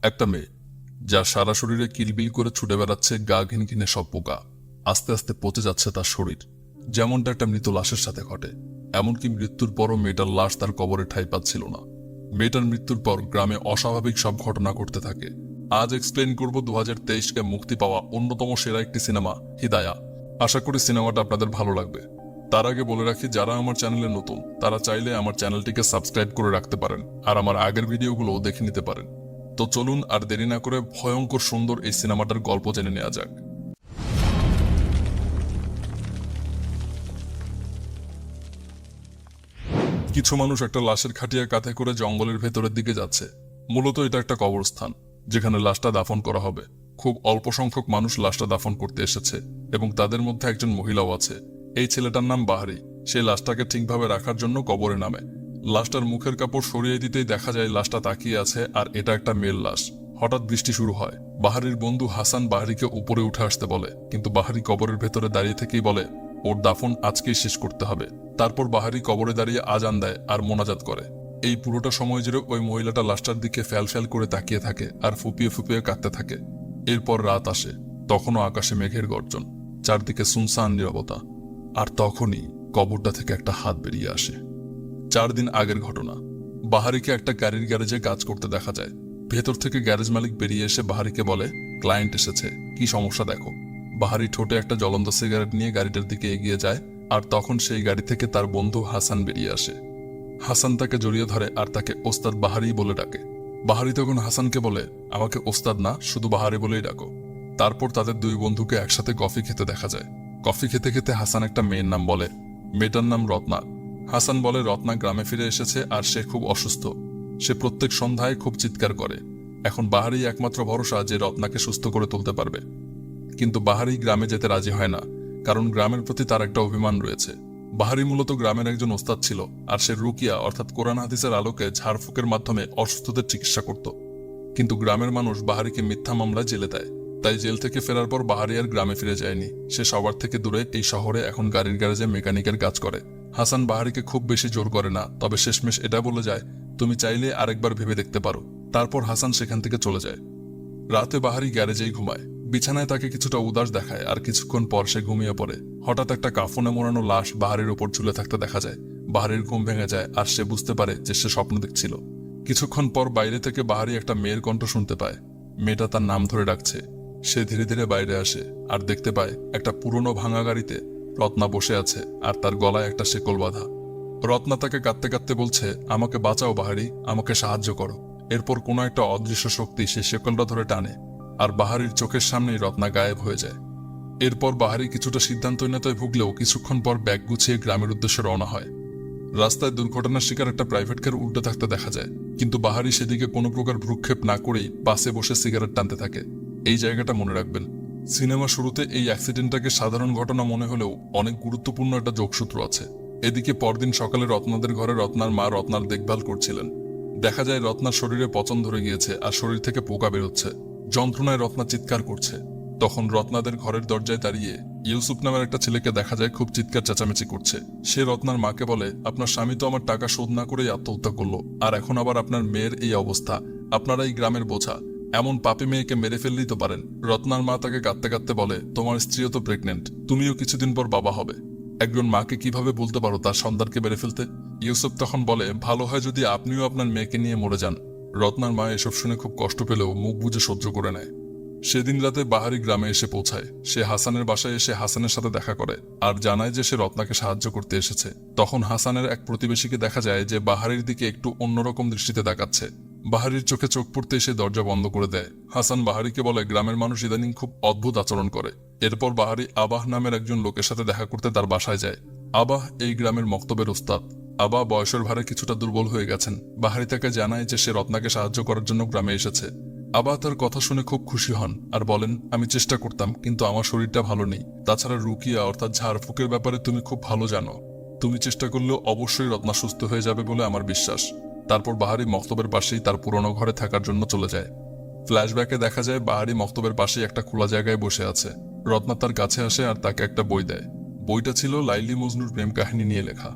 একটা মেয়ে যার সারা শরীরে কিলবিল করে ছুটে বেড়াচ্ছে গা ঘিনঘিনে সব পোকা। আস্তে আস্তে পচে যাচ্ছে তার শরীর, যেমনটা একটা মৃত লাশের সাথে ঘটে। এমনকি মৃত্যুর পরও মেয়েটার লাশ তার কবরে ঠাঁই পাচ্ছিল না। মেয়েটার মৃত্যুর পর গ্রামে অস্বাভাবিক সব ঘটনা ঘটতে থাকে। আজ এক্সপ্লেন করব 2023-কে মুক্তি পাওয়া অন্যতম সেরা একটি সিনেমা হিদায়া। আশা করি সিনেমাটা আপনাদের ভালো লাগবে। তার আগে বলে রাখি, যারা আমার চ্যানেলে নতুন তারা চাইলে আমার চ্যানেলটিকে সাবস্ক্রাইব করে রাখতে পারেন আর আমার আগের ভিডিওগুলো দেখে নিতে পারেন। তো চলুন আর দেরি না করে ভয়ঙ্কর সুন্দর এই সিনেমাটার গল্প জেনে নেওয়া যাক। কিছু মানুষ একটা লাশের খাটিয়া কাঁধে করে জঙ্গলের ভেতরের দিকে যাচ্ছে। মূলত এটা একটা কবরস্থান, যেখানে লাশটা দাফন করা হবে। খুব অল্প সংখ্যক মানুষ লাশটা দাফন করতে এসেছে এবং তাদের মধ্যে একজন মহিলাও আছে। এই ছেলেটার নাম বাহারি। সে লাশটাকে ঠিকভাবে রাখার জন্য কবরে নামে। লাশটার মুখের কাপড় সরিয়ে দিতেই দেখা যায় লাশটা তাকিয়ে আছে, আর এটা একটা মেয়ের লাশ। হঠাৎ বৃষ্টি শুরু হয়। বাহারির বন্ধু হাসান বাহারিকে উপরে উঠে আসতে বলে, কিন্তু বাহারি কবরের ভেতরে দাঁড়িয়ে থেকেই বলে ওর দাফন আজকেই শেষ করতে হবে। তারপর বাহারি কবরে দাঁড়িয়ে আজান দেয় আর মোনাজাত করে। এই পুরোটা সময় জুড়ে ওই মহিলাটা লাশটার দিকে ফ্যাল ফ্যাল করে তাকিয়ে থাকে আর ফুপিয়ে ফুপিয়ে কাঁদতে থাকে। এরপর রাত আসে। তখনও আকাশে মেঘের গর্জন, চারদিকে সুনসান নীরবতা। আর তখনই কবরটা থেকে একটা হাত বেরিয়ে আসে। 4 দিন আগের ঘটনা। বাহারিকে একটা গাড়ির গ্যারেজে কাজ করতে দেখা যায়। ভেতর থেকে গ্যারেজ মালিক বেরিয়ে এসে বাহারিকে বলে, ক্লায়েন্ট এসেছে, কি সমস্যা দেখো। বাহারি ঠোঁটে একটা জ্বলন্ত সিগারেট নিয়ে গাড়িটার দিকে এগিয়ে যায়, আর তখন সেই গাড়ি থেকে তার বন্ধু হাসান বেরিয়ে আসে। হাসান তাকে জড়িয়ে ধরে আর তাকে ওস্তাদ বাহারি বলে ডাকে। বাহারি তখন হাসানকে বলে, আমাকে ওস্তাদ না, শুধু বাহারি বলেই ডাকো। তারপর তাদের দুই বন্ধুকে একসাথে কফি খেতে দেখা যায়। কফি খেতে খেতে হাসান একটা মেয়ের নাম বলে। মেয়েটার নাম রত্না। হাসান বলে রত্না গ্রামে ফিরে এসেছে আর সে খুব অসুস্থ। সে প্রত্যেক সন্ধ্যায় খুব চিৎকার করে। এখন বাহারি একমাত্র ভরসা যে রত্নাকে সুস্থ করে তুলতে পারবে। কিন্তু বাহারি গ্রামে যেতে রাজি হয় না, কারণ গ্রামের প্রতি তার একটা অভিমান রয়েছে। বাহারি মূলত গ্রামের একজন ওস্তাদ ছিল, আর সে রুকিয়া অর্থাৎ কোরআন হাদিসের আলোকে ঝাড়ফুঁকের মাধ্যমে অসুস্থদের চিকিৎসা করত। কিন্তু গ্রামের মানুষ বাহারিকে মিথ্যা মামলায় জেলে দেয়। তাই জেল থেকে ফেরার পর বাহারি আর গ্রামে ফিরে যায়নি। সে সবার থেকে দূরে এই শহরে এখন গাড়ির গ্যারেজে মেকানিকের কাজ করে। হাসান বাহারিকে খুব বেশি জোর করে না, তবে শেষমেশ এটা বলে যায়, তুমি চাইলে আরেকবার ভেবে দেখতে পারো। তারপর হাসান সেখান থেকে চলে যায়। রাতে বাহারি গ্যারেজেই ঘুমায়। বিছানায় তাকে কিছুটা উদাস দেখায়, আর কিছুক্ষণ পর সে ঘুমিয়ে পড়ে। হঠাৎ একটা কাফনে মোড়ানো লাশ বাহারির উপর ঝুলে থাকতে দেখা যায়। বাহারির ঘুম ভেঙে যায় আর সে বুঝতে পারে যে সে স্বপ্ন দেখছিল। কিছুক্ষণ পর বাইরে থেকে বাহারি একটা মেয়ের কণ্ঠ শুনতে পায়। মেয়েটা তার নাম ধরে ডাকছে। সে ধীরে ধীরে বাইরে আসে আর দেখতে পায় একটা পুরনো ভাঙা গাড়িতে রত্না বসে আছে, আর তার গলায় একটা শেকল বাঁধা। রত্না তাকে কাঁদতে কাঁদতে বলছে, আমাকে বাঁচাও বাহারি, আমাকে সাহায্য করো। এরপর কোনো একটা অদৃশ্য শক্তি সে শেকলটা ধরে টানে, আর বাহারির চোখের সামনেই রত্না গায়েব হয়ে যায়। এরপর বাহারি কিছুটা সিদ্ধান্তহীনতায় ভুগলেও কিছুক্ষণ পর ব্যাগ গুছিয়ে গ্রামের উদ্দেশ্যে রওনা হয়। রাস্তায় দুর্ঘটনার শিকার একটা প্রাইভেট কার উল্টে থাকতে দেখা যায়, কিন্তু বাহারি সেদিকে কোনো প্রকার ভ্রুক্ষেপ না করেই পাশে বসে সিগারেট টানতে থাকে। এই জায়গাটা মনে রাখবেন। সিনেমা শুরুতে এই অ্যাক্সিডেন্টটাকে সাধারণ ঘটনা মনে হলেও অনেক গুরুত্বপূর্ণ একটা যোগসূত্র আছে। এদিকে পরদিন সকালে রত্নাদের ঘরে রত্নার মা রত্নার দেখভাল করছিলেন। দেখা যায় রত্নার শরীরে পচন ধরে গিয়েছে আর শরীর থেকে পোকা বেরোচ্ছে। যন্ত্রণায় রত্না চিৎকার করছে। তখন রত্নাদের ঘরের দরজায় দাঁড়িয়ে ইউসুফ নামের একটা ছেলেকে দেখা যায় খুব চিৎকার চেঁচামেচি করছে। সে রত্নার মাকে বলে, আপনার স্বামী তো আমার টাকা শোধ না করেই আত্মহত্যা করলো, আর এখন আবার আপনার মেয়ের এই অবস্থা। আপনারা এই গ্রামের বোঝা, এমন পাপী মেয়েকে মেরে ফেললেই তো পারেন। রত্নার মা তাকে কাঁদতে কাঁদতে বলে, তোমার স্ত্রীও তো প্রেগনেন্ট, তুমিও কিছুদিন পর বাবা হবে। একজন মাকে কিভাবে বলতে পারো তার সন্তানকে মেরে ফেলতে? ইউসুফ তখন বলে, ভালো হয় যদি আপনিও আপনার মেয়েকে নিয়ে মরে যান। রত্নার মা এসব শুনে খুব কষ্ট পেলেও মুখ বুজে সহ্য করে নেয়। সেদিন রাতে বাহারি গ্রামে এসে পৌঁছায়। সে হাসানের বাসায় এসে হাসানের সাথে দেখা করে আর জানায় যে সে রত্নাকে সাহায্য করতে এসেছে। তখন হাসানের এক প্রতিবেশীকে দেখা যায় যে বাহারির দিকে একটু অন্যরকম দৃষ্টিতে তাকাচ্ছে। বাহারির চোখে চোখ পড়তে এসে দরজা বন্ধ করে দেয়। হাসান বাহারিকে বলে, গ্রামের মানুষ ইদানিং খুব অদ্ভুত আচরণ করে। এরপর বাহারি আবাহ নামের একজন লোকের সাথে দেখা করতে তার বাসায় যায়। আবাহ এই গ্রামের মক্তবের ওস্তাদ। আবা বয়সের ভারে কিছুটা দুর্বল হয়ে গেছেন। বাহারি তাকে জানায় যে সে রত্নাকে সাহায্য করার জন্য গ্রামে এসেছে। আবা তার কথা শুনে খুব খুশি হন আর বলেন, আমি চেষ্টা করতাম, কিন্তু আমার শরীরটা ভালো নেই। তাছাড়া রুকিয়া অর্থাৎ ঝাড়ফুঁকের ব্যাপারে তুমি খুব ভালো জানো। তুমি চেষ্টা করলেও অবশ্যই রত্না সুস্থ হয়ে যাবে বলে আমার বিশ্বাস। তারপর বাহারি মক্তবের পাশেই তার পুরনো ঘরে থাকার জন্য চলে যায়। ফ্ল্যাশব্যাকে দেখা যায় বাহারি মক্তবের পাশেই একটা খোলা জায়গায় বসে আছে। রত্না তার কাছে আসে আর তাকে একটা বই দেয়। বইটা ছিল লাইলি মজনুর প্রেম কাহিনী নিয়ে লেখা।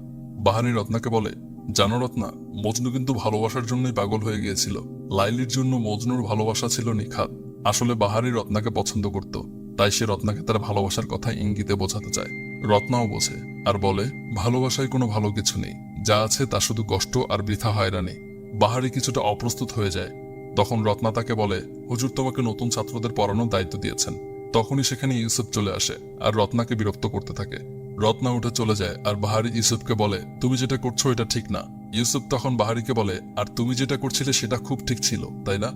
বাহারি রত্নাকে বলে, জানো রত্না, মজনু কিন্তু ভালোবাসার জন্যই পাগল হয়ে গিয়েছিল। লাইলির জন্য মজনুর ভালোবাসা ছিল নিখাত। আসলে বাহারি রত্নাকে পছন্দ করত, তাই সে রত্নাকে তার ভালোবাসার কথা ইঙ্গিতে বোঝাতে চায়। রত্নাও বোঝে আর বলে, ভালোবাসায় কোনো ভালো কিছু নেই, যা আছে তা শুধু কষ্ট আর বৃথা হয়রানি। বাহারি কিছুটা অপ্রস্তুত হয়ে যায়। তখন রত্না তাকে বলে, হুজুর তোমাকে নতুন ছাত্রদের পড়ানোর দায়িত্ব দিয়েছেন। তখনই সেখানে ইউসুফ চলে আসে আর রত্নাকে বিরক্ত করতে থাকে। রত্না উঠে চলে যায় আর বাহারি ইউসুফকে বলে, তুমি যেটা করছো এটা ঠিক না। ইউসুফ তখন বাহারিকে বলে, আর তুমি যেটা করছিলে সেটা খুব ঠিক ছিল, তাই না?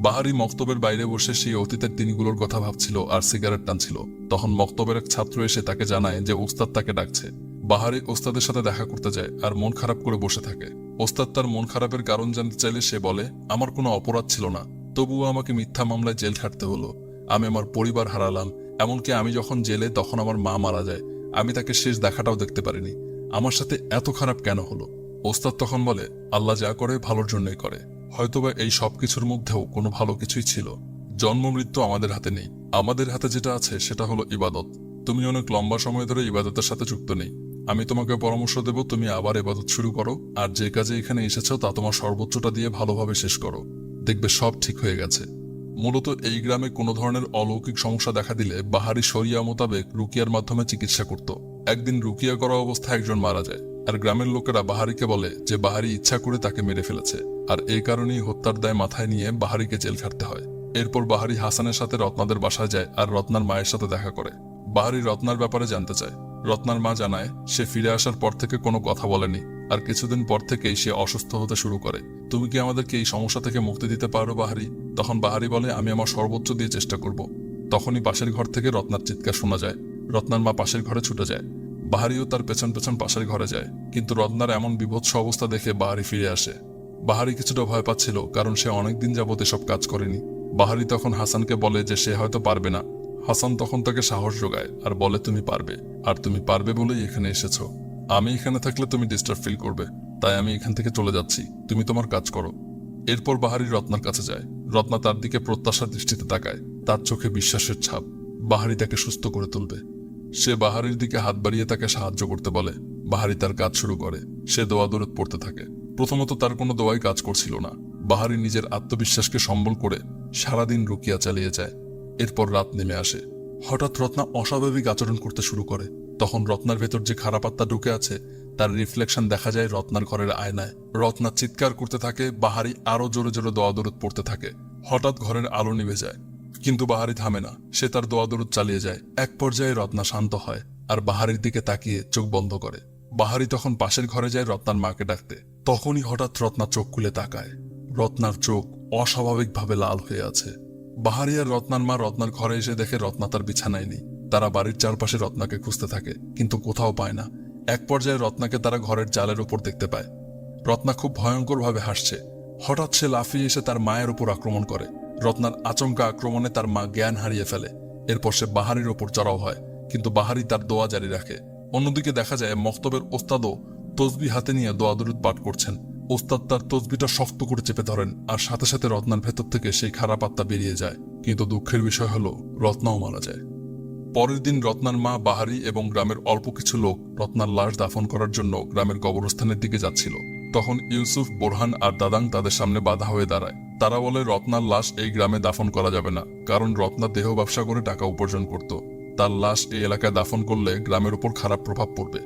বাহারি মক্তবের বাইরে বসে সেই অতীতের দিনগুলোর কথা ভাবছিল আর সিগারেট টানছিল। তখন মক্তবের এক ছাত্র এসে তাকে জানায় যে ওস্তাদ তাকে ডাকছে। বাহারি ওস্তাদের সাথে দেখা করতে যায় আর মন খারাপ করে বসে থাকে। ওস্তাদ তার মন খারাপের কারণ জানতে চাইলে সে বলে, আমার কোনো অপরাধ ছিল না, তবুও আমাকে মিথ্যা মামলায় জেল খাটতে হলো। আমি আমার পরিবার হারালাম, এমনকি আমি যখন জেলে তখন আমার মা মারা যায়। আমি তাকে শেষ দেখাটাও দেখতে পারিনি। আমার সাথে এত খারাপ কেন হলো? ওস্তাদ তখন বলে, আল্লাহ যা করে ভালোর জন্যই করে। হয়তোবা এই সবকিছুর মধ্যেও কোনো ভালো কিছুই ছিল। জন্ম মৃত্যু আমাদের হাতে নেই, আমাদের হাতে যেটা আছে সেটা হলো ইবাদত। তুমি অনেক লম্বা সময় ধরে ইবাদতের সাথে যুক্ত নেই। আমি তোমাকে পরামর্শ দেব, তুমি আবার ইবাদত শুরু করো, আর যে কাজে এখানে এসেছো তা তোমার সর্বোচ্চটা দিয়ে ভালোভাবে শেষ করো। দেখবে সব ঠিক হয়ে গেছে। মূলত এই গ্রামে কোনো ধরনের অলৌকিক সমস্যা দেখা দিলে বাহারি শরিয়া মোতাবেক রুকিয়ার মাধ্যমে চিকিৎসা করত। একদিন রুকিয়া করা অবস্থায় একজন মারা যায়, আর গ্রামের লোকেরা বাহারিকে বলে যে বাহারি ইচ্ছা করে তাকে মেরে ফেলেছে, আর এই কারণেই হত্যার দায় মাথায় নিয়ে বাহারিকে জেল খাটতে হয়। এরপর বাহারি হাসানের সাথে রত্নাদের বাসায় যায় আর রত্নার মায়ের সাথে দেখা করে। বাহারি রত্নার ব্যাপারে জানতে চায়। রত্নার মা জানায় সে ফিরে আসার পর থেকে কোনো কথা বলেনি, আর কিছুদিন পর থেকেই সে অসুস্থ হতে শুরু করে। তুমি কি আমাদেরকে এই সমস্যা থেকে মুক্তি দিতে পারো বাহারি? তখন বাহারি বলে, আমি আমার সর্বোচ্চ দিয়ে চেষ্টা করব। তখনই পাশের ঘর থেকে রত্নার চিৎকার শোনা যায়। রত্নার মা পাশের ঘরে ছুটে যায়। বাহারিও তার পেছন পেছন পাশের ঘরে যায়, কিন্তু রত্নার এমন বিভৎস অবস্থা দেখে বাহারি ফিরে আসে। বাহারি কিছুটা ভয় পাচ্ছিল, কারণ সে অনেকদিন যাবত এসব কাজ করেনি। বাহারি তখন হাসানকে বলে যে সে হয়তো পারবে না। হাসান তখন তাকে সাহস যোগায় আর বলে, তুমি পারবে, আর তুমি পারবে বলেই এখানে এসেছো। আমি এখানে থাকলে তুমি ডিস্টার্ব ফিল করবে, তাই আমি এখান থেকে চলে যাচ্ছি, তুমি তোমার কাজ করো। এরপর বাহারি রত্নার কাছে যায়। রত্না তার দিকে প্রত্যাশার দৃষ্টিতে তাকায়, তার চোখে বিশ্বাসের ছাপ। বাহারি তাকে সুস্থ করে তুলবে। সে বাহারির দিকে হাত বাড়িয়ে তাকে সাহায্য করতে বলে। বাহারি তার কাজ শুরু করে। সে দোয়া দরুদ পড়তে থাকে। প্রথমত তার কোনো দোয়াই কাজ করছিল না। বাহারি নিজের আত্মবিশ্বাসকে সম্বল করে সারাদিন রুকিয়া চালিয়ে যায়। এরপর রাত নেমে আসে। হঠাৎ রত্না অস্বাভাবিক আচরণ করতে শুরু করে। তখন রত্নার ভেতর যে খারাপ আত্মা ঢুকে আছে তার রিফ্লেকশন দেখা যায় রত্নার ঘরের আয়নায়। রত্না চিৎকার করতে থাকে, বাহারি আরো জোরে জোরে দোয়া দরুদ পড়তে থাকে। হঠাৎ ঘরের আলো নিভে যায়, কিন্তু বাহারি থামে না। সে তার দোয়া দরুদ চালিয়ে যায়। এক পর্যায়ে রত্না শান্ত হয় আর বাহারির দিকে তাকিয়ে চোখ বন্ধ করে। বাহারি তখন পাশের ঘরে যায় রত্নার মাকে ডাকতে। তখনই হঠাৎ রত্না চোখ খুলে তাকায়। রত্নার চোখ অস্বাভাবিকভাবে লাল হয়ে আছে। বাহারি আর রত্নার মা রত্নার ঘরে এসে দেখে রত্না তার বিছানায় নেই। তারা বাড়ির চারপাশে রত্নাকে খুঁজতে থাকে, কিন্তু কোথাও পায় না। এক পর্যায়ে রত্নাকে তারা ঘরের জালের উপর দেখতে পায়। রত্না খুব ভয়ঙ্করভাবে হাসছে। হঠাৎ সে লাফিয়ে এসে তার মায়ের উপর আক্রমণ করে। রত্নার আচমকা আক্রমণে তার মা জ্ঞান হারিয়ে ফেলে। এরপর সে বাহারির ওপর চড়াও হয়, কিন্তু বাহারি তার দোয়া জারি রাখে। অন্যদিকে দেখা যায় মক্তবের ওস্তাদও তসবি হাতে নিয়ে দোয়া দরুদ পাঠ করছেন। ওস্তাদ তার তসবিটা শক্ত করে চেপে ধরেন, আর সাথে সাথে রত্নার ভেতর থেকে সেই খারাপ আত্মা বেরিয়ে যায়। কিন্তু দুঃখের বিষয় হলো রত্নাও মারা যায়। পরের দিন রত্নার মা, বাহারি এবং গ্রামের অল্প কিছু লোক রত্নার লাশ দাফন করার জন্য গ্রামের কবরস্থানের দিকে যাচ্ছিল। তখন ইউসুফ, বোরহান আর দাদাং তাদের সামনে বাধা হয়ে দাঁড়ায়। তারা বলে রত্নার লাশ এই গ্রামে দাফন করা যাবে না, কারণ রত্না দেহ ব্যবসা করে টাকা উপার্জন করত। তার লাশ এই এলাকায় দাফন করলে গ্রামের উপর খারাপ প্রভাব পড়বে।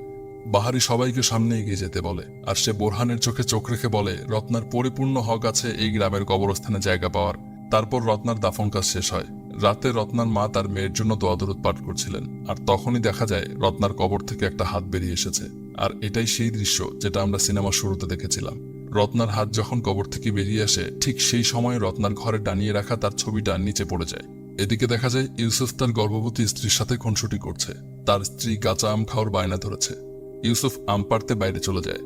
বাহারি সবাইকে সামনে এগিয়ে যেতে বলে, আর সে বোরহানের চোখে চোখ রেখে বলে রত্নার পরিপূর্ণ হক আছে এই গ্রামের কবরস্থানে জায়গা পাওয়ার। তারপর রত্নার দাফন কাজ শেষ হয়। রাতে রত্নার মা তার মেয়ের জন্য দোয়া দরুদ পাঠ করছিলেন, আর তখনই দেখা যায় রত্নার কবর থেকে একটা হাত বেরিয়ে এসেছে। আর এটাই সেই দৃশ্য যেটা আমরা সিনেমার শুরুতে দেখেছিলাম। রত্নার হাত যখন কবর থেকে বেরিয়ে আসে, ঠিক সেই সময় রত্নার ঘরে টানিয়ে রাখা তার ছবিটা নিচে পড়ে যায়। এদিকে দেখা যায় ইউসুফ তার গর্ভবতী স্ত্রীর সাথে খুনসুটি করছে। তার স্ত্রী কাঁচা আম খাওয়ার বায়না ধরেছে। ইউসুফ আম পাড়তে বাইরে চলে যায়।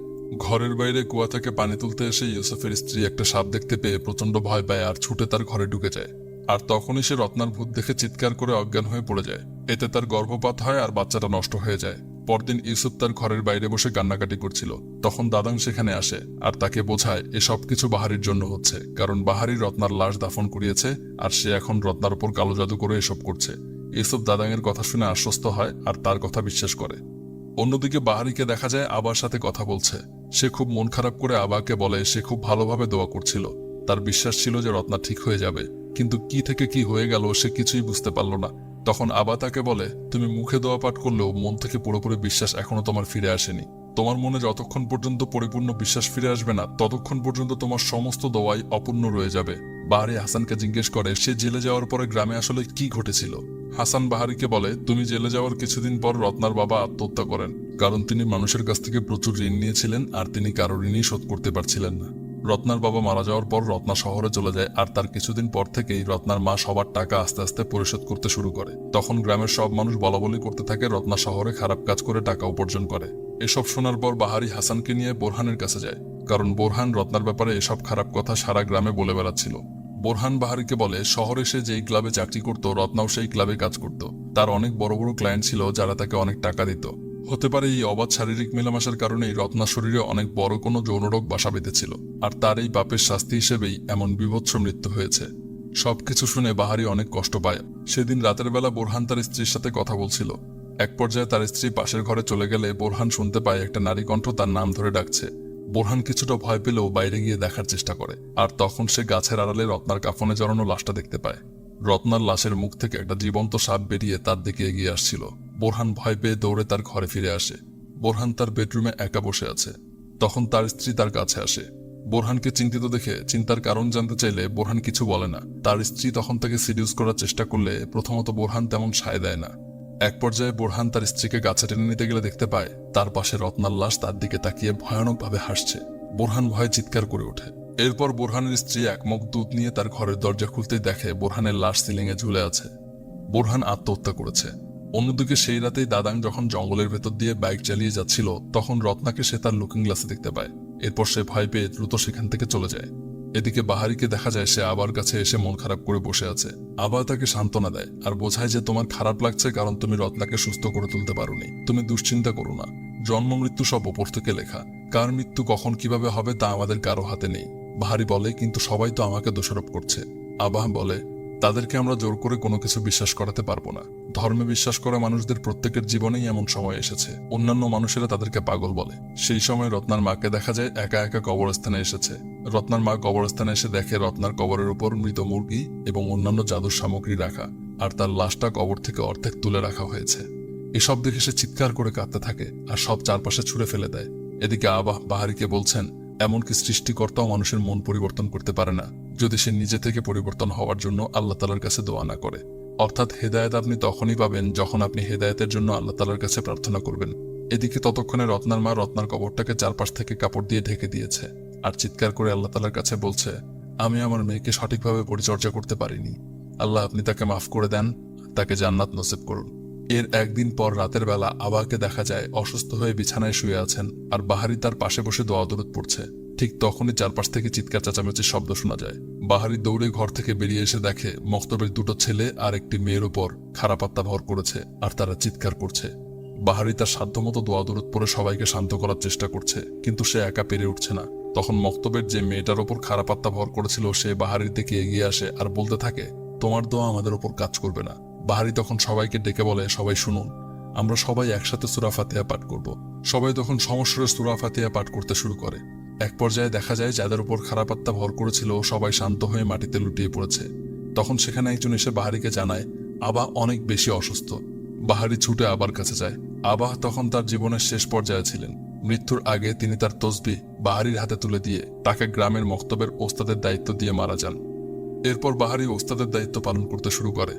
ঘরের বাইরে কুয়া থেকে পানি তুলতে এসে ইউসুফের স্ত্রী একটা সাপ দেখতে পেয়ে প্রচন্ড ভয় পায় আর ছুটে তার ঘরে ঢুকে যায়। আর তখনই সে রত্নার ভূত দেখে চিৎকার করে অজ্ঞান হয়ে পড়ে যায়। এতে তার গর্ভপাত হয় আর বাচ্চাটা নষ্ট হয়ে যায়। পরদিন ইউসুফ তার ঘরের বাইরে বসে কান্নাকাটি করছিল। তখন দাদাং সেখানে আসে আর তাকে বোঝায় এসব কিছু বাহারির জন্য হচ্ছে, কারণ বাহারি রত্নার লাশ দাফন করিয়েছে আর সে এখন রত্নার উপর কালো জাদু করে এসব করছে। ইউসুফ দাদাংয়ের কথা শুনে আশ্বস্ত হয় আর তার কথা বিশ্বাস করে। অন্যদিকে বাহারিকে দেখা যায় আবার সাথে কথা বলছে। সে খুব মন খারাপ করে আবাকে বলে সে খুব ভালোভাবে দোয়া করছিল, তার বিশ্বাস ছিল যে রত্না ঠিক হয়ে যাবে, কিন্তু কি থেকে কি হয়ে গেল সে কিছুই বুঝতে পারল না। তখন আবা তাকে বলে, তুমি মুখে দোয়া পাঠ করলেও মন থেকে পুরোপুরি বিশ্বাস এখনো তোমার ফিরে আসেনি। তোমার মনে যতক্ষণ পর্যন্ত পরিপূর্ণ বিশ্বাস ফিরে আসবে না, ততক্ষণ পর্যন্ত তোমার সমস্ত দোয়াই অপূর্ণ রয়ে যাবে। বাহারি হাসানকে জিজ্ঞেস করে সে জেলে যাওয়ার পরে গ্রামে আসলে কি ঘটেছিল। হাসান বাহারিকে বলে, তুমি জেলে যাওয়ার কিছুদিন পর রত্নার বাবা আত্মহত্যা করেন, কারণ তিনি মানুষের কাছ থেকে প্রচুর ঋণ নিয়েছিলেন আর তিনি কারো ঋণই শোধ করতে পারছিলেন না। রত্নার বাবা মারা যাওয়ার পর রত্না শহরে চলে যায়, আর তার কিছুদিন পর থেকেই রত্নার মা সবার টাকা আস্তে আস্তে পরিশোধ করতে শুরু করে। তখন গ্রামের সব মানুষ বলাবলি করতে থাকে রত্না শহরে খারাপ কাজ করে টাকা উপার্জন করে। এসব শোনার পর বাহারি হাসানকে নিয়ে বোরহানের কাছে যায়, কারণ বোরহান রত্নার ব্যাপারে এসব খারাপ কথা সারা গ্রামে বলে বেড়াচ্ছিল। বোরহান বাহারিকে বলে, শহরে সে যেই ক্লাবে চাকরি করত রত্নাও সেই ক্লাবে কাজ করত। তার অনেক বড় বড় ক্লায়েন্ট ছিল যারা তাকে অনেক টাকা দিত। হতে পারে এই অবাধ শারীরিক মেলামেশার কারণেই রত্নার শরীরে অনেক বড় কোনো যৌনরোগ বাসা বেঁধেছিল, আর তার এই পাপের শাস্তি হিসেবেই এমন বীভৎস মৃত্যু হয়েছে। সবকিছু শুনে বাহারি অনেক কষ্ট পায়। সেদিন রাতের বেলা বোরহান তার স্ত্রীর সাথে কথা বলছিল। এক পর্যায়ে তার স্ত্রী পাশের ঘরে চলে গেলে বোরহান শুনতে পায় একটা নারী কণ্ঠ তার নাম ধরে ডাকছে। বোরহান কিছুটা ভয় পেলেও বাইরে গিয়ে দেখার চেষ্টা করে, আর তখন সে গাছের আড়ালে রত্নার কাফনে জড়ানো লাশটা দেখতে পায়। রত্নার লাশের মুখ থেকে একটা জীবন্ত সাপ বেরিয়ে তার দিকে এগিয়ে আসছিল। বোরহান ভয় পেয়ে দৌড়ে তার ঘরে ফিরে আসে। বোরহান তার বেডরুমে একা বসে আছে। তখন তার স্ত্রী তার কাছে আসে। বোরহানকে চিন্তিত দেখে চিন্তার কারণ জানতে চাইলে বোরহান কিছু বলে না। তার স্ত্রী তখন তাকে সিডিউস করার চেষ্টা করলে প্রথমত বোরহান তেমন সায় দেয় না। এক পর্যায়ে বোরহান তার স্ত্রীকে গাছে টেনে নিতে গেলে দেখতে পায় তার পাশে রত্নার লাশ তার দিকে তাকিয়ে ভয়ানকভাবে হাসছে। বোরহান ভয়ে চিৎকার করে ওঠে। এরপর বোরহানের স্ত্রী এক মগ দুধ নিয়ে তার ঘরের দরজা খুলতেই দেখে বোরহানের লাশ সিলিংয়ে ঝুলে আছে। বোরহান আত্মহত্যা করেছে। অন্যদিকে সেই রাতেই দাদাং যখন জঙ্গলের ভেতর দিয়ে বাইক চালিয়ে যাচ্ছিল, তখন রত্নাকে সে তার লুকিং গ্লাসে দেখতে পায়। এরপর সে ভয় পেয়ে দ্রুত সেখান থেকে চলে যায়। এদিকে বাহারিকে দেখা যায় সে আবার কাছে এসে মন খারাপ করে বসে আছে। আবার তাকে সান্ত্বনা দেয় আর বোঝায় যে তোমার খারাপ লাগছে কারণ তুমি রত্নাকে সুস্থ করে তুলতে পারোনি। তুমি দুশ্চিন্তা করো না, জন্ম মৃত্যু সব ওপর থেকে লেখা। কার মৃত্যু কখন কিভাবে হবে তা আমাদের কারো হাতে নেই। বাহারি বলে, কিন্তু সবাই তো আমাকে দোষারোপ করছে। আবাহ বলে, তাদেরকে আমরা জোর করে কোনো কিছু বিশ্বাস করাতে পারবো না। ধর্মে বিশ্বাস করা মানুষদের প্রত্যেকের জীবনেই এমন সময় এসেছে, অন্যান্য মানুষেরা তাদেরকে পাগল বলে। সেই সময় রত্নার মাকে দেখা যায় একা একা কবরস্থানে এসেছে। রত্নার মা কবরস্থানে এসে দেখে রত্নার কবরের উপর মৃত মুরগি এবং অন্যান্য জাদুর সামগ্রী রাখা, আর তার লাশটা কবর থেকে অর্ধেক তুলে রাখা হয়েছে। এসব দেখে সে চিৎকার করে কাঁদতে থাকে আর সব চারপাশে ছুঁড়ে ফেলে দেয়। এদিকে আবাহ বাহারিকে বলছেন, এমনকি সৃষ্টিকর্তাও মানুষের মন পরিবর্তন করতে পারে না যদি সে নিজে থেকে পরিবর্তন হওয়ার জন্য আল্লাহ তাআলার কাছে দোয়া না করে। অর্থাৎ হেদায়েত আপনি তখনই পাবেন যখন আপনি হেদায়েতের জন্য আল্লাহ তাআলার কাছে প্রার্থনা করবেন। এদিকে ততক্ষণে রত্নার মা রত্নার কবরটাকে চারপাশ থেকে কাপড় দিয়ে ঢেকে দিয়েছে আর চিৎকার করে আল্লাহ তাআলার কাছে বলছে, আমি আমার মেয়েকে সঠিকভাবে পরিচর্যা করতে পারিনি। আল্লাহ আপনি তাকে মাফ করে দেন, তাকে জান্নাত নসিব করুন। এর একদিন পর রাতের বেলা আবাকে দেখা যায় অসুস্থ হয়ে বিছানায় শুয়ে আছেন আর বাহারি তার পাশে বসে দোয়া দরুদ পড়ছে। ঠিক তখনই চারপাশ থেকে চিৎকার চেঁচামেচির শব্দ শোনা যায়। বাহারি দৌড়ে ঘর থেকে বেরিয়ে এসে দেখে মক্তবের দুটো ছেলে আর একটি মেয়ের উপর খারাপ আত্মা ভর করেছে আর তারা চিৎকার করছে। বাহারি তার সাধ্যমতো দোয়া দরুদ পড়ে সবাইকে শান্ত করার চেষ্টা করছে, কিন্তু সে একা পেরে উঠছে না। তখন মক্তবের যে মেয়েটার ওপর খারাপ আত্মা ভর করেছিল সে বাহারির দিকে এগিয়ে আসে আর বলতে থাকে, তোমার দোয়া আমাদের ওপর কাজ করবে না। বাহারি তখন সবাইকে ডেকে বলে, সবাই শুনুন, আমরা সবাই একসাথে সূরা ফাতিহা পাঠ করব। সবাই তখন সমস্বরে সূরা ফাতিহা পাঠ করতে শুরু করে। এক পর্যায়ে দেখা যায় যাদের উপর খারাপ আত্মা ভর করেছিল সবাই শান্ত হয়ে মাটিতে লুটিয়ে পড়েছে। তখন সেখানে একজন এসে বাহারিকে জানায় আবাহ অনেক বেশি অসুস্থ। বাহারি ছুটে আবার কাছে যায়। আবাহ তখন তার জীবনের শেষ পর্যায়ে ছিলেন। মৃত্যুর আগে তিনি তার তসবিহ বাহারির হাতে তুলে দিয়ে তাকে গ্রামের মক্তবের ওস্তাদের দায়িত্ব দিয়ে মারা যান। এরপর বাহারি ওস্তাদের দায়িত্ব পালন করতে শুরু করে।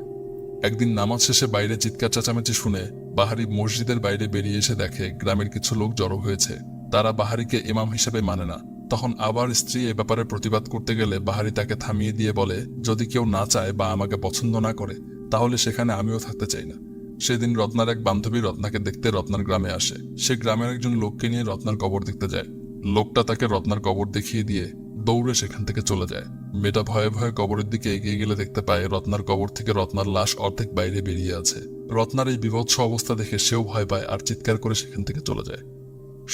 একদিন নামাজ শেষে বাইরে চিৎকার চেঁচামেচি শুনে বাহারি মসজিদের বাইরে বেরিয়ে এসে দেখে গ্রামের কিছু লোক জড়ো হয়েছে। তারা বাহারিকে ইমাম হিসেবে মানে না। তখন আবার স্ত্রী এ ব্যাপারে প্রতিবাদ করতে গেলে বাহারি তাকে থামিয়ে দিয়ে বলে, যদি কেউ না চায় বা আমাকে পছন্দ না করে তাহলে সেখানে আমিও থাকতে চাই না। সেদিন রত্নার এক বান্ধবী রত্নাকে দেখতে রত্নার গ্রামে আসে। সে গ্রামের একজন লোককে নিয়ে রত্নার কবর দেখতে যায়। লোকটা তাকে রত্নার কবর দেখিয়ে দিয়ে দৌড়ে সেখান থেকে চলে যায়। মেয়েটা ভয়ে ভয়ে কবরের দিকে এগিয়ে গেলে দেখতে পায় রত্নার কবর থেকে রত্নার লাশ অর্ধেক বাইরে বেরিয়ে আছে। রত্নার এই বিভৎস অবস্থা দেখে সেও ভয় পায় আর চিৎকার করে সেখান থেকে চলে যায়।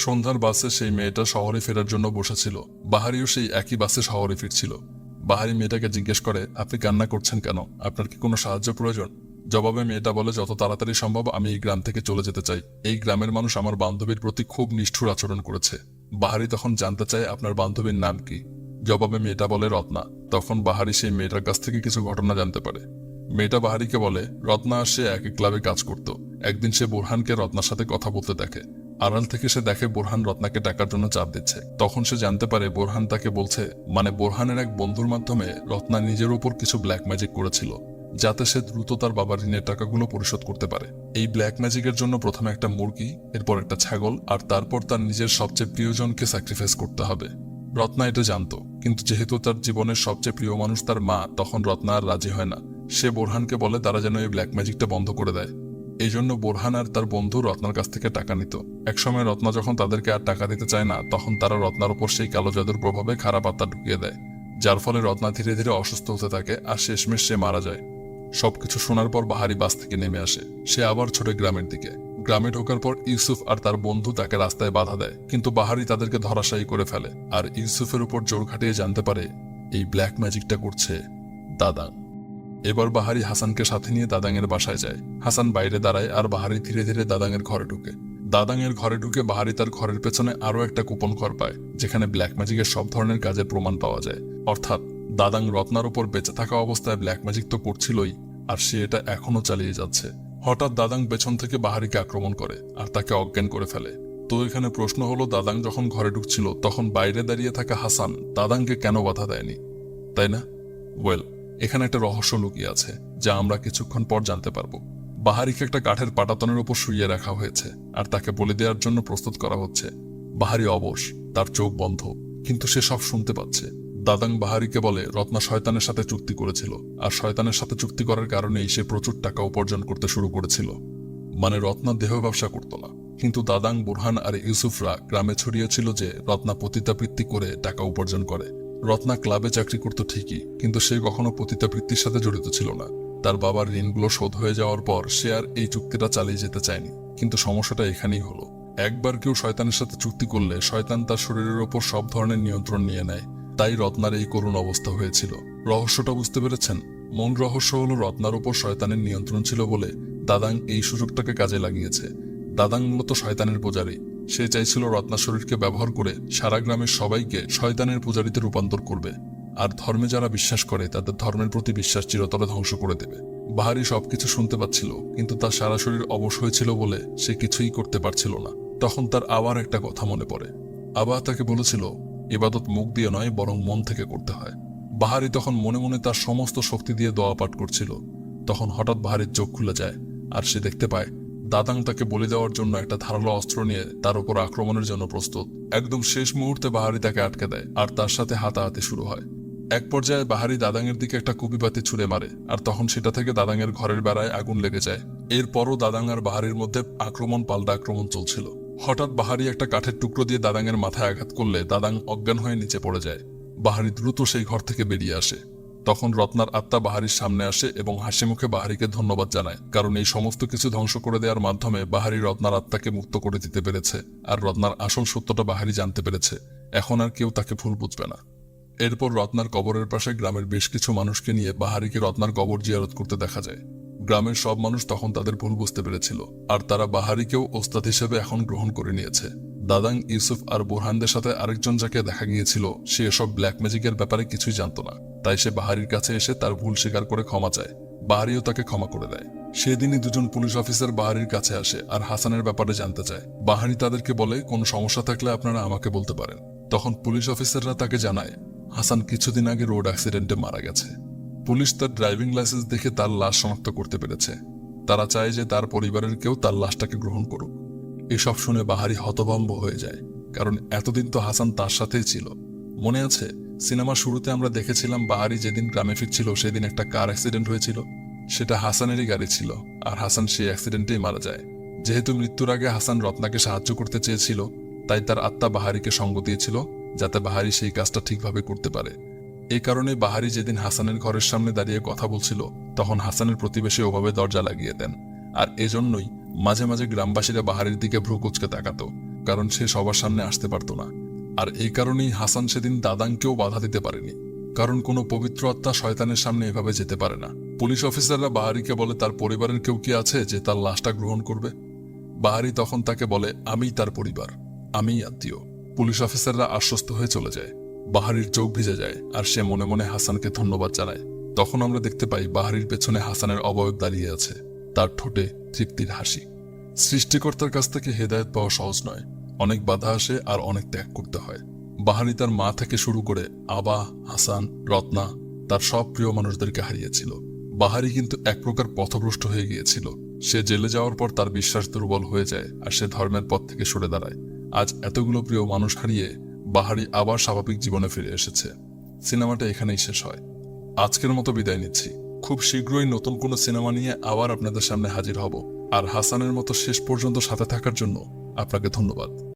সন্ধ্যার বাসে সেই মেয়েটা শহরে ফেরার জন্য বসেছিল। বাহারিও সেই একই বাসে শহরে ফিরছিল। বাহারি মেয়েটাকে জিজ্ঞেস করে, আপনি কান্না করছেন কেন? আপনার কি কোনো সাহায্য প্রয়োজন? জবাবে মেয়েটা বলে, যত তাড়াতাড়ি সম্ভব আমি এই গ্রাম থেকে চলে যেতে চাই। এই গ্রামের মানুষ আমার বান্ধবীর প্রতি খুব নিষ্ঠুর আচরণ করেছে। বাহারি তখন জানতে চায়, আপনার বান্ধবীর নাম কি? জবাবে মেয়েটা বলে রত্না। তখন বাহারি সেই মেয়েটার কাছ থেকে কিছু ঘটনা জানতে পারে। মেয়েটা বাহারিকে বলে রত্না আর সে একই ক্লাবে কাজ করত। একদিন সে বোরহানকে রত্নার সাথে কথা বলতে দেখে। আড়াল থেকে সে দেখে বোরহান রত্নাকে টাকার জন্য চাপ দিচ্ছে। তখন সে জানতে পারে বোরহান তাকে বলছে, মানে বোরহানের এক বন্ধুর মাধ্যমে রত্না নিজের উপর কিছু ব্ল্যাক ম্যাজিক করেছিল, যাতে সে দ্রুত তার বাবার ঋণের টাকাগুলো পরিশোধ করতে পারে। এই ব্ল্যাক ম্যাজিকের জন্য প্রথমে একটা মুরগি, এরপর একটা ছাগল, আর তারপর তার নিজের সবচেয়ে প্রিয়জনকে স্যাক্রিফাইস করতে হবে। রত্না এটা জানতো, কিন্তু যেহেতু তার জীবনের সবচেয়ে প্রিয় মানুষ তার মা, তখন রত্না আর রাজি হয় না। সে বোরহানকে বলে তারা যেন এই ব্ল্যাক ম্যাজিকটা বন্ধ করে দেয়। এই জন্য বোরহান আর তার বন্ধু রত্নার কাছ থেকে টাকা নিত। একসময় রত্না যখন তাদেরকে আর টাকা দিতে চায় না, তখন তারা রত্নার উপর সেই কালো জাদুর প্রভাবে খারাপ আত্মা ঢুকিয়ে দেয়, যার ফলে রত্না ধীরে ধীরে অসুস্থ হতে থাকে আর শেষমেশ সে মারা যায়। সবকিছু শোনার পর বাহারি বাস থেকে নেমে আসে। সে আবার ছোটে গ্রামের দিকে। গ্রামে ঢোকার পর ইউসুফ আর তার বন্ধু তাকে রাস্তায় বাধা দেয়, কিন্তু বাহারি তাদেরকে ধরাশায়ী করে ফেলে। আর ইউসুফের উপর জোর খাটিয়ে জানতে পারে এই ব্ল্যাক ম্যাজিকটা করছে দাদাং। এবার বাহারি হাসানকে সাথে নিয়ে দাদাংয়ের বাসায় যায়। হাসান বাইরে দাঁড়ায় আর বাহারি ধীরে ধীরে দাদাংয়ের ঘরে ঢুকে। দাদাংয়ের ঘরে ঢুকে বাহারি তার ঘরের পেছনে আরো একটা কুপন ঘর পায়, যেখানে ব্ল্যাক ম্যাজিকের সব ধরনের কাজের প্রমাণ পাওয়া যায়। অর্থাৎ দাদাং রত্নার উপর বেঁচে থাকা অবস্থায় ব্ল্যাক ম্যাজিক তো করছিলই, আর সে এটা এখনো চালিয়ে যাচ্ছে। হঠাৎ দাদাং পেছন থেকে বাহারিকে আক্রমণ করে আর তাকে অজ্ঞান করে ফেলে। তো এখানে প্রশ্ন হলো, দাদাং যখন ঘরে ঢুকছিল তখন বাইরে দাঁড়িয়ে থাকা হাসান দাদাংকে কেন বাধা দেয়নি, তাই না? ওয়েল, এখানে একটা রহস্য লুকিয়ে আছে, যা আমরা কিছুক্ষণ পর জানতে পারবো। বাহারিকে একটা কাঠের পাটাতনের উপর শুইয়ে রাখা হয়েছে আর তাকে বলি দেওয়ার জন্য প্রস্তুত করা হচ্ছে। বাহারি অবশ, তার চোখ বন্ধ, কিন্তু সে সব শুনতে পাচ্ছে। দাদাং বাহারিকে বলে রত্না শয়তানের সাথে চুক্তি করেছিল, আর শয়তানের সাথে চুক্তি করার কারণেই সে প্রচুর টাকা উপার্জন করতে শুরু করেছিল। মানে রত্না দেহ ব্যবসা করত না, কিন্তু দাদাং, বুরহান আর ইউসুফরা গ্রামে ছড়িয়েছিল যে রত্না পতিতাবৃত্তি করে টাকা উপার্জন করে। রত্না ক্লাবে চাকরি করত ঠিকই, কিন্তু সে কখনো পতিতাবৃত্তির সাথে জড়িত ছিল না। তার বাবার ঋণগুলো শোধ হয়ে যাওয়ার পর সে আর এই চুক্তিটা চালিয়ে যেতে চায়নি। কিন্তু সমস্যাটা এখানেই হলো, একবার কেউ শয়তানের সাথে চুক্তি করলে শয়তান তার শরীরের ওপর সব ধরনের নিয়ন্ত্রণ নিয়ে নেয়। তাই রত্নার এই করুণ অবস্থা হয়েছিল। রহস্যটা বুঝতে পেরেছেন? মূল রহস্য হলো রত্নার উপর শয়তানের নিয়ন্ত্রণ ছিল বলে দাদাং এই সুযোগটাকে কাজে লাগিয়েছে। দাদাং মূলত শয়তানের পূজারী। সে চাইছিল রত্নার শরীরকে ব্যবহার করে সারা গ্রামের সবাইকে শয়তানের পূজারীতে রূপান্তর করবে, আর ধর্মে যারা বিশ্বাস করে তাদের ধর্মের প্রতি বিশ্বাস চিরতরে ধ্বংস করে দেবে। বাহারি সবকিছু শুনতে পাচ্ছিল, কিন্তু তার সারা শরীর অবশ হয়েছিল বলে সে কিছুই করতে পারছিল না। তখন তার আবার একটা কথা মনে পড়ে। আবা তাকে বলেছিল ইবাদত মুখ দিয়ে নয়, বরং মন থেকে করতে হয়। বাহারি তখন মনে মনে তার সমস্ত শক্তি দিয়ে দোয়া পাঠ করছিল। তখন হঠাৎ বাহারির চোখ খুলে যায় আর সে দেখতে পায় দাদাং তাকে বলি দেওয়ার জন্য একটা ধারালো অস্ত্র নিয়ে তার উপর আক্রমণের জন্য প্রস্তুত। একদম শেষ মুহূর্তে বাহারি তাকে আটকে দেয় আর তার সাথে হাতাহাতি শুরু হয়। এক পর্যায়ে বাহারি দাদাংয়ের দিকে একটা কুপিবাতি ছুড়ে মারে, আর তখন সেটা থেকে দাদাংয়ের ঘরের বেড়ায় আগুন লেগে যায়। এরপরও দাদাং আর বাহারির মধ্যে আক্রমণ পাল্টা আক্রমণ চলছিল। হঠাৎ বাহারি একটা কাঠের টুকরো দিয়ে দাদাংয়ের মাথায় আঘাত করলে দাদাং অজ্ঞান হয়ে নিচে পড়ে যায়। বাহারি দ্রুত সেই ঘর থেকে বেরিয়ে আসে। তখন রত্নার আত্মা বাহারির সামনে আসে এবং হাসি মুখে বাহারিকে ধন্যবাদ জানায়, কারণ এই সমস্ত কিছু ধ্বংস করে দেওয়ার মাধ্যমে বাহারি রত্নার আত্মাকে মুক্ত করে দিতে পেরেছে, আর রত্নার আসল সত্যটা বাহারি জানতে পেরেছে। এখন আর কেউ তাকে ভুল বুঝবে না। এরপর রত্নার কবরের পাশে গ্রামের বেশ কিছু মানুষকে নিয়ে বাহারিকে রত্নার কবর জিয়ারত করতে দেখা যায়। গ্রামের সব মানুষ তখন তাদের ভুল বুঝতে পেরেছিল, আর তারা বাহারিকেও ওস্তাদ হিসেবে এখন গ্রহণ করে নিয়েছে। দাদাং, ইউসুফ আর বুরহানদের সাথে আরেকজন যাকে দেখা গিয়েছিল সে এসব ব্ল্যাক ম্যাজিকের ব্যাপারে কিছুই জানত না, তাই সে বাহারির কাছে এসে তার ভুল স্বীকার করে ক্ষমা চায়। বাহারিও তাকে ক্ষমা করে দেয়। সেদিনই দুজন পুলিশ অফিসার বাহারির কাছে আসে আর হাসানের ব্যাপারে জানতে চায়। বাহারি তাদেরকে বলে কোনো সমস্যা থাকলে আপনারা আমাকে বলতে পারেন। তখন পুলিশ অফিসাররা তাকে জানায় হাসান কিছুদিন আগে রোড অ্যাক্সিডেন্টে মারা গেছে। পুলিশ তার ড্রাইভিং লাইসেন্স দেখে তার লাশ শনাক্ত করতে পেরেছে। তারা চায় যে তার পরিবারের কেউ তার লাশটাকে গ্রহণ করুক। এসব শুনে বাহারি হতভম্ব হয়ে যায়, কারণ এতদিন তো হাসান তার সাথেই ছিল। মনে আছে সিনেমার শুরুতে আমরা দেখেছিলাম বাহারি যেদিন গ্রামে ফিরছিল সেদিন একটা কার অ্যাক্সিডেন্ট হয়েছিল। সেটা হাসানেরই গাড়ি ছিল, আর হাসান সেই অ্যাক্সিডেন্টেই মারা যায়। যেহেতু মৃত্যুর আগে হাসান রত্নাকে সাহায্য করতে চেয়েছিল, তাই তার আত্মা বাহারিকে সঙ্গ দিয়েছিল যাতে বাহারি সেই কাজটা ঠিকভাবে করতে পারে। এই কারণে বাহারি যেদিন হাসানের ঘরের সামনে দাঁড়িয়ে কথা বলছিল তখন হাসানের প্রতিবেশী ওভাবে দরজা লাগিয়ে দেন, আর এজন্যই মাঝে মাঝে গ্রামবাসীরা বাহারির দিকে ভ্রু কুঁচকে তাকাতো, কারণ সে সবার সামনে আসতে পারত না। আর এই কারণেই হাসান সেদিন দাদাংকেও বাধা দিতে পারেনি, কারণ কোনো পবিত্র আত্মা শয়তানের সামনে এভাবে যেতে পারে না। পুলিশ অফিসাররা বাহারিকে বলে তার পরিবারের কেউ কি আছে যে তার লাশটা গ্রহণ করবে। বাহারি তখন তাকে বলে আমিই তার পরিবার, আমিই আত্মীয়। পুলিশ অফিসাররা আশ্বস্ত হয়ে চলে যায়। বাহারির চোখ ভিজে যায় আর সে মনে মনে হাসানকে ধন্যবাদ জানায়। তখন আমরা দেখতে পাই বাহারির পেছনে হাসানের অবয়ব দাঁড়িয়ে আছে, তার ঠোঁটে তৃপ্তির হাসি। সৃষ্টিকর্তার কাছ থেকে হেদায়েত পাওয়া সহজ নয়, অনেক বাধা আসে আর অনেক ত্যাগ করতে হয়। বাহারি তার মা থেকে শুরু করে আবা, হাসান, রত্না, তার সব প্রিয় মানুষদেরকে হারিয়েছিল। বাহারি কিন্তু এক প্রকার পথভ্রষ্ট হয়ে গিয়েছিল। সে জেলে যাওয়ার পর তার বিশ্বাস দুর্বল হয়ে যায় আর সে ধর্মের পথ থেকে সরে দাঁড়ায়। আজ এতগুলো প্রিয় মানুষ হারিয়ে বাহারি আবার স্বাভাবিক জীবনে ফিরে এসেছে। সিনেমাটা এখানেই শেষ হয়। আজকের মতো বিদায় নিচ্ছি। খুব শীঘ্রই নতুন কোনো সিনেমা নিয়ে আবার আপনাদের সামনে হাজির হব। আর হাসানের মতো শেষ পর্যন্ত সাথে থাকার জন্য আপনাকে ধন্যবাদ।